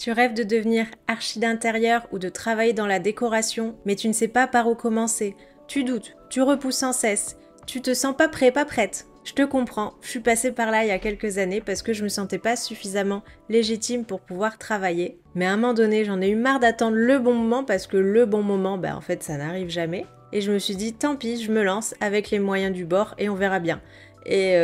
Tu rêves de devenir archi d'intérieur ou de travailler dans la décoration, mais tu ne sais pas par où commencer. Tu doutes, tu repousses sans cesse, tu te sens pas prêt, pas prête. Je te comprends, je suis passée par là il y a quelques années parce que je me sentais pas suffisamment légitime pour pouvoir travailler. Mais à un moment donné, j'en ai eu marre d'attendre le bon moment parce que le bon moment, en fait, ça n'arrive jamais. Et je me suis dit, tant pis, je me lance avec les moyens du bord et on verra bien. Et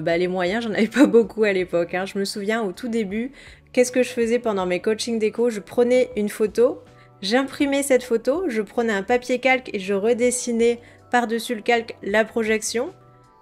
les moyens, j'en avais pas beaucoup à l'époque. Je me souviens au tout début, qu'est-ce que je faisais pendant mes coachings déco? Je prenais une photo, j'imprimais cette photo, je prenais un papier calque et je redessinais par-dessus le calque la projection.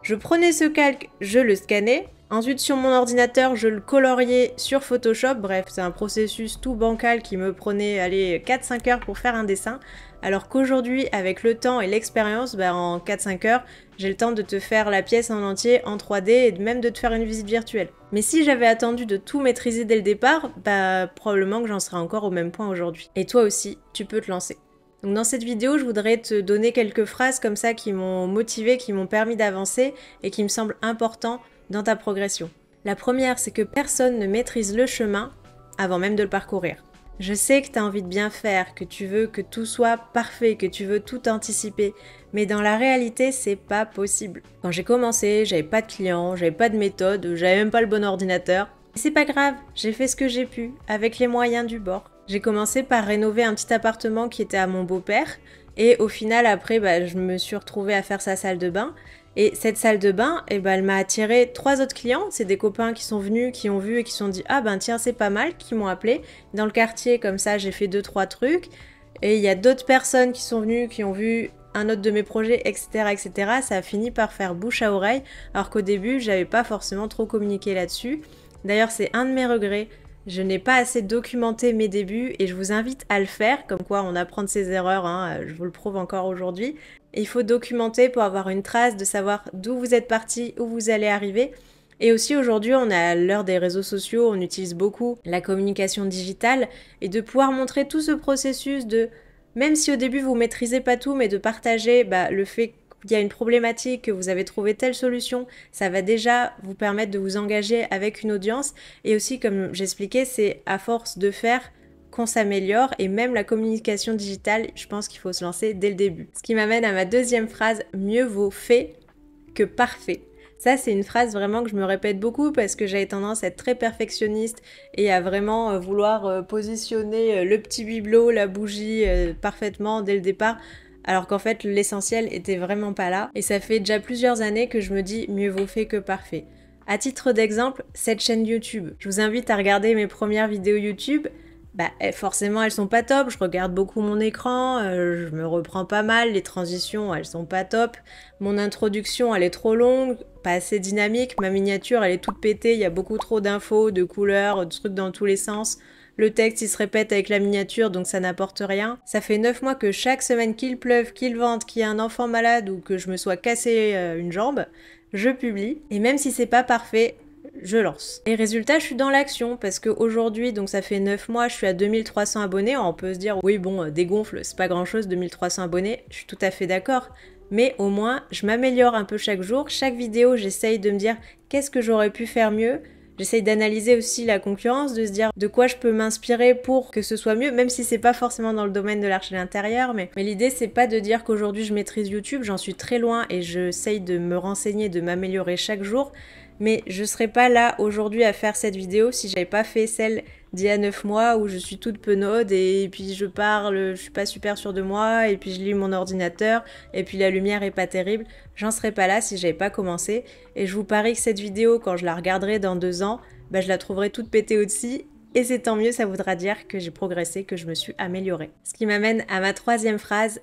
Je prenais ce calque, je le scannais. Ensuite, sur mon ordinateur, je le coloriais sur Photoshop. Bref, c'est un processus tout bancal qui me prenait 4-5 heures pour faire un dessin. Alors qu'aujourd'hui, avec le temps et l'expérience, en 4-5 heures, j'ai le temps de te faire la pièce en entier en 3D et même de te faire une visite virtuelle. Mais si j'avais attendu de tout maîtriser dès le départ, probablement que j'en serais encore au même point aujourd'hui. Et toi aussi, tu peux te lancer. Donc dans cette vidéo, je voudrais te donner quelques phrases comme ça qui m'ont motivée, qui m'ont permis d'avancer et qui me semblent importantes dans ta progression. La première, c'est que personne ne maîtrise le chemin avant même de le parcourir. Je sais que tu as envie de bien faire, que tu veux que tout soit parfait, que tu veux tout anticiper, mais dans la réalité, c'est pas possible. Quand j'ai commencé, j'avais pas de clients, j'avais pas de méthode, j'avais même pas le bon ordinateur. Et c'est pas grave, j'ai fait ce que j'ai pu, avec les moyens du bord. J'ai commencé par rénover un petit appartement qui était à mon beau-père, et au final, après, je me suis retrouvée à faire sa salle de bain. Et cette salle de bain, elle m'a attiré 3 autres clients. C'est des copains qui sont venus, qui ont vu et qui se sont dit « Ah tiens, c'est pas mal », qui m'ont appelé. Dans le quartier, comme ça, j'ai fait 2-3 trucs. Et il y a d'autres personnes qui sont venues, qui ont vu un autre de mes projets, etc., etc. Ça a fini par faire bouche à oreille, alors qu'au début, j'avais pas forcément trop communiqué là-dessus. D'ailleurs, c'est un de mes regrets. Je n'ai pas assez documenté mes débuts et je vous invite à le faire, comme quoi on apprend de ses erreurs, je vous le prouve encore aujourd'hui. Il faut documenter pour avoir une trace, de savoir d'où vous êtes parti, où vous allez arriver. Et aussi aujourd'hui, on est à l'heure des réseaux sociaux, on utilise beaucoup la communication digitale et de pouvoir montrer tout ce processus de, même si au début vous maîtrisez pas tout, mais de partager le fait qu'il y a une problématique, que vous avez trouvé telle solution, ça va déjà vous permettre de vous engager avec une audience. Et aussi, comme j'expliquais, c'est à force de faire qu'on s'améliore, et même la communication digitale, je pense qu'il faut se lancer dès le début. Ce qui m'amène à ma deuxième phrase, mieux vaut fait que parfait. Ça, c'est une phrase vraiment que je me répète beaucoup parce que j'avais tendance à être très perfectionniste et à vraiment vouloir positionner le petit bibelot, la bougie parfaitement dès le départ. Alors qu'en fait, l'essentiel était vraiment pas là. Et ça fait déjà plusieurs années que je me dis mieux vaut fait que parfait. À titre d'exemple, cette chaîne YouTube. Je vous invite à regarder mes premières vidéos YouTube. Forcément, elles sont pas top. Je regarde beaucoup mon écran, je me reprends pas mal. Les transitions, elles sont pas top. Mon introduction, elle est trop longue, pas assez dynamique. Ma miniature, elle est toute pétée. Il y a beaucoup trop d'infos, de couleurs, de trucs dans tous les sens. Le texte, il se répète avec la miniature, donc ça n'apporte rien. Ça fait 9 mois que chaque semaine qu'il pleuve, qu'il vente, qu'il y ait un enfant malade ou que je me sois cassé une jambe, je publie. Et même si c'est pas parfait, je lance. Et résultat, je suis dans l'action parce qu'aujourd'hui, donc ça fait 9 mois, je suis à 2300 abonnés. On peut se dire, oui bon, dégonfle, c'est pas grand chose, 2300 abonnés. Je suis tout à fait d'accord. Mais au moins, je m'améliore un peu chaque jour. Chaque vidéo, j'essaye de me dire, qu'est-ce que j'aurais pu faire mieux ? J'essaye d'analyser aussi la concurrence, de se dire de quoi je peux m'inspirer pour que ce soit mieux, même si c'est pas forcément dans le domaine de l'archi d'intérieur. Mais l'idée, c'est pas de dire qu'aujourd'hui je maîtrise YouTube, j'en suis très loin et j'essaye de me renseigner, de m'améliorer chaque jour. Mais je serais pas là aujourd'hui à faire cette vidéo si j'avais pas fait celle d'il y a 9 mois où je suis toute penaude et puis je parle, je suis pas super sûre de moi et puis je lis mon ordinateur et puis la lumière est pas terrible. J'en serais pas là si j'avais pas commencé et je vous parie que cette vidéo, quand je la regarderai dans 2 ans, je la trouverai toute pétée au-dessus et c'est tant mieux, ça voudra dire que j'ai progressé, que je me suis améliorée. Ce qui m'amène à ma troisième phrase,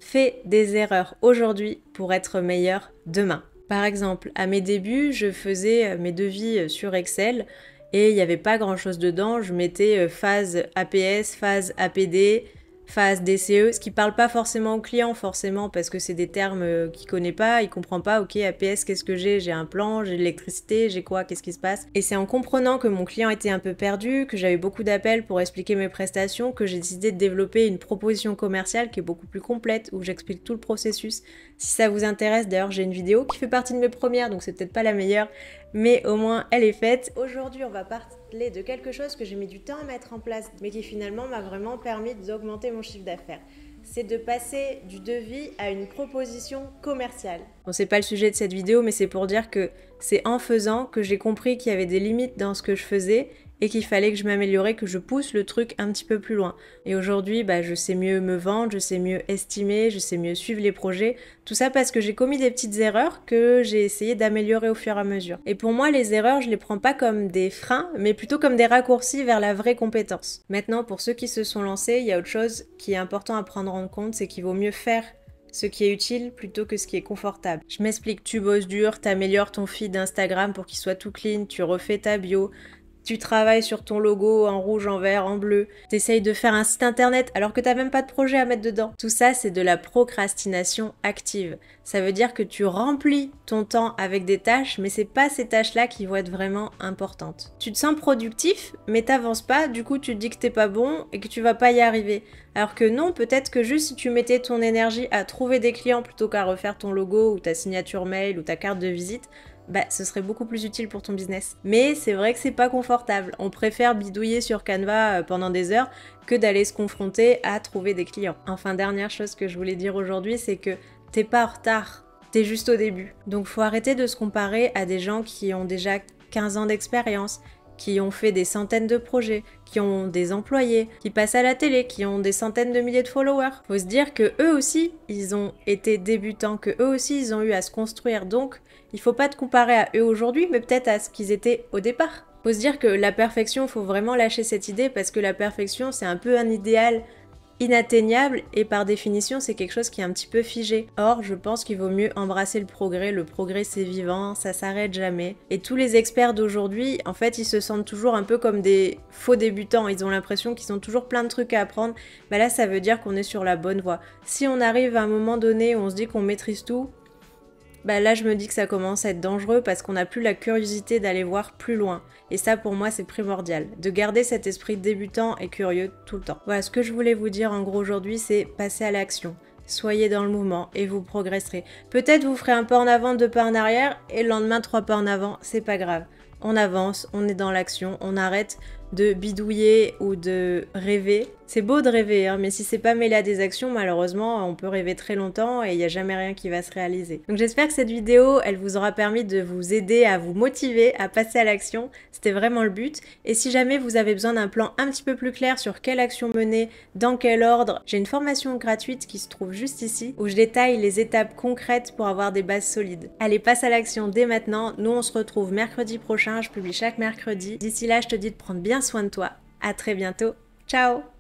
fais des erreurs aujourd'hui pour être meilleur demain. Par exemple, à mes débuts, je faisais mes devis sur Excel et il n'y avait pas grand chose dedans. Je mettais phase APS, phase APD, phase DCE, ce qui parle pas forcément au client, forcément, parce que c'est des termes qu'il connaît pas, il comprend pas, ok, APS, qu'est-ce que j'ai un plan, j'ai de l'électricité, j'ai quoi, qu'est-ce qui se passe? Et c'est en comprenant que mon client était un peu perdu, que j'avais beaucoup d'appels pour expliquer mes prestations, que j'ai décidé de développer une proposition commerciale qui est beaucoup plus complète, où j'explique tout le processus. Si ça vous intéresse, d'ailleurs, j'ai une vidéo qui fait partie de mes premières, donc c'est peut-être pas la meilleure, mais au moins elle est faite. Aujourd'hui, on va parler de quelque chose que j'ai mis du temps à mettre en place, mais qui finalement m'a vraiment permis d'augmenter mon chiffre d'affaires. C'est de passer du devis à une proposition commerciale. Bon, c'est pas le sujet de cette vidéo, mais c'est pour dire que c'est en faisant que j'ai compris qu'il y avait des limites dans ce que je faisais et qu'il fallait que je m'améliorais, que je pousse le truc un petit peu plus loin. Et aujourd'hui, je sais mieux me vendre, je sais mieux estimer, je sais mieux suivre les projets. Tout ça parce que j'ai commis des petites erreurs que j'ai essayé d'améliorer au fur et à mesure. Et pour moi, les erreurs, je les prends pas comme des freins, mais plutôt comme des raccourcis vers la vraie compétence. Maintenant, pour ceux qui se sont lancés, il y a autre chose qui est important à prendre en compte, c'est qu'il vaut mieux faire ce qui est utile plutôt que ce qui est confortable. Je m'explique, tu bosses dur, t'améliores ton feed Instagram pour qu'il soit tout clean, tu refais ta bio, tu travailles sur ton logo en rouge, en vert, en bleu. T'essayes de faire un site internet alors que t'as même pas de projet à mettre dedans. Tout ça, c'est de la procrastination active. Ça veut dire que tu remplis ton temps avec des tâches, mais c'est pas ces tâches-là qui vont être vraiment importantes. Tu te sens productif, mais t'avances pas, du coup tu te dis que t'es pas bon et que tu vas pas y arriver. Alors que non, peut-être que juste si tu mettais ton énergie à trouver des clients plutôt qu'à refaire ton logo ou ta signature mail ou ta carte de visite, ce serait beaucoup plus utile pour ton business. Mais c'est vrai que c'est pas confortable. On préfère bidouiller sur Canva pendant des heures que d'aller se confronter à trouver des clients. Enfin, dernière chose que je voulais dire aujourd'hui, c'est que t'es pas en retard, t'es juste au début. Donc faut arrêter de se comparer à des gens qui ont déjà 15 ans d'expérience, qui ont fait des centaines de projets, qui ont des employés, qui passent à la télé, qui ont des centaines de milliers de followers. Faut se dire que eux aussi, ils ont été débutants, que eux aussi, ils ont eu à se construire. Donc, il faut pas te comparer à eux aujourd'hui, mais peut-être à ce qu'ils étaient au départ. Faut se dire que la perfection, faut vraiment lâcher cette idée parce que la perfection, c'est un peu un idéal inatteignable et par définition c'est quelque chose qui est un petit peu figé. Or je pense qu'il vaut mieux embrasser le progrès c'est vivant, ça s'arrête jamais. Et tous les experts d'aujourd'hui, en fait ils se sentent toujours un peu comme des faux débutants, ils ont l'impression qu'ils ont toujours plein de trucs à apprendre, là ça veut dire qu'on est sur la bonne voie. Si on arrive à un moment donné où on se dit qu'on maîtrise tout, là je me dis que ça commence à être dangereux parce qu'on n'a plus la curiosité d'aller voir plus loin. Et ça pour moi c'est primordial, de garder cet esprit débutant et curieux tout le temps. Voilà, ce que je voulais vous dire en gros aujourd'hui, c'est passer à l'action. Soyez dans le mouvement et vous progresserez. Peut-être vous ferez un pas en avant, 2 pas en arrière et le lendemain 3 pas en avant, c'est pas grave. On avance, on est dans l'action, on arrête de bidouiller ou de rêver. C'est beau de rêver, mais si c'est pas mêlé à des actions, malheureusement, on peut rêver très longtemps et il n'y a jamais rien qui va se réaliser. Donc j'espère que cette vidéo, elle vous aura permis de vous aider à vous motiver, à passer à l'action. C'était vraiment le but. Et si jamais vous avez besoin d'un plan un petit peu plus clair sur quelle action mener, dans quel ordre, j'ai une formation gratuite qui se trouve juste ici, où je détaille les étapes concrètes pour avoir des bases solides. Allez, passe à l'action dès maintenant. Nous, on se retrouve mercredi prochain. Je publie chaque mercredi. D'ici là, je te dis de prendre bien soin de toi. À très bientôt. Ciao!